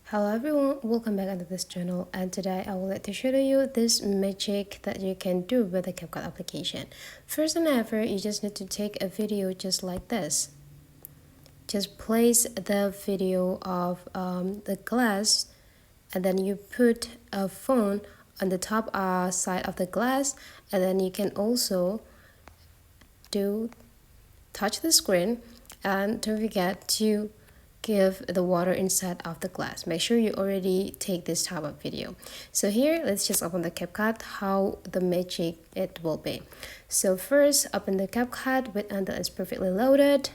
Hello everyone, welcome back onto this channel, and today I would like to show you this magic that you can do with the Capcut application. First and ever, you just need to take a video just like this. Just place the video of the glass, and then you put a phone on the top side of the glass, and then you can also touch the screen, and don't forget to give the water inside of the glass. Make sure you already take this type of video. So here, let's just open the Capcut, how the magic it will be. So first, open the Capcut, wait until it's perfectly loaded.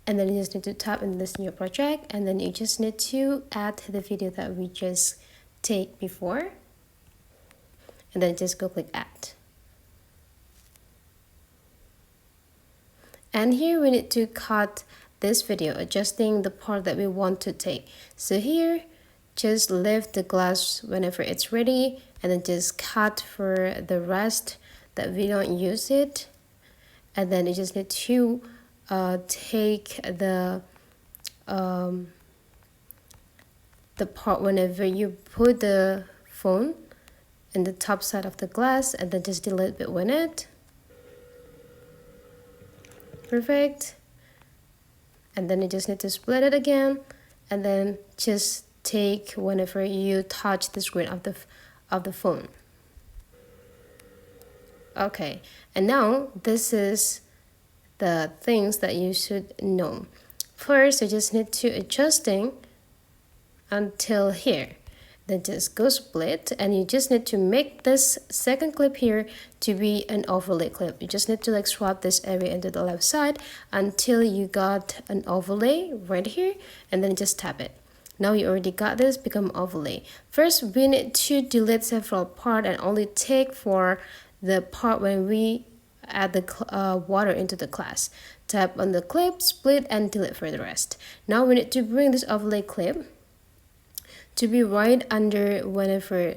And then you just need to tap in this new project, and then you just need to add the video that we just take before. And then just go click add. And here we need to cut this video, adjusting the part that we want to take. So here, just lift the glass whenever it's ready, and then just cut for the rest that we don't use it. And then you just need to take the part whenever you put the phone in the top side of the glass, and then just delete between it. Perfect. And then you just need to split it again, and then just take whenever you touch the screen of the phone. Okay, and now this is the things that you should know. First, you just need to adjusting until here. Then just go split, and you just need to make this second clip here to be an overlay clip. You just need to like swap this area into the left side until you got an overlay right here, and then just tap it. Now you already got this become overlay. First, we need to delete several parts and only take for the part when we add the water into the class. Tap on the clip, split, and delete for the rest. Now we need to bring this overlay clip to be right under whenever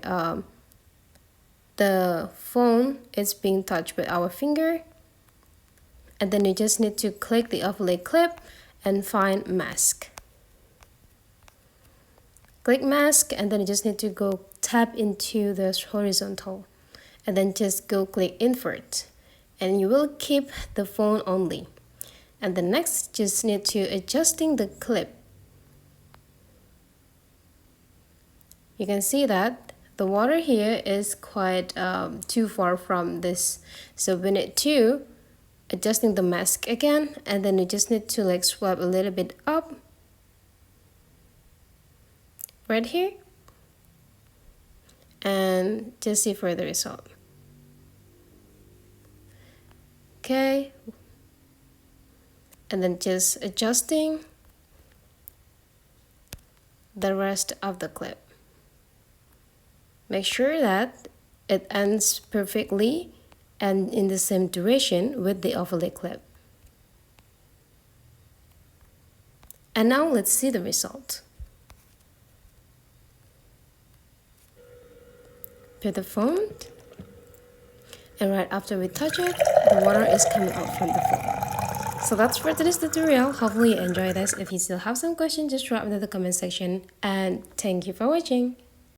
the phone is being touched with our finger. And then you just need to click the overlay clip and find mask. Click mask, and then you just need to go tap into the horizontal, and then just go click invert, and you will keep the phone only. And the next, just need to adjusting the clip. You can see that the water here is quite too far from this. So we need to adjusting the mask again, and then you just need to like swipe a little bit up right here, and just see for the result. Okay, and then just adjusting the rest of the clip. Make sure that it ends perfectly and in the same duration with the overlay clip. And now let's see the result. Put the phone, and right after we touch it, the water is coming out from the phone. So that's for today's tutorial. Hopefully you enjoyed this. If you still have some questions, just drop into the comment section, and thank you for watching.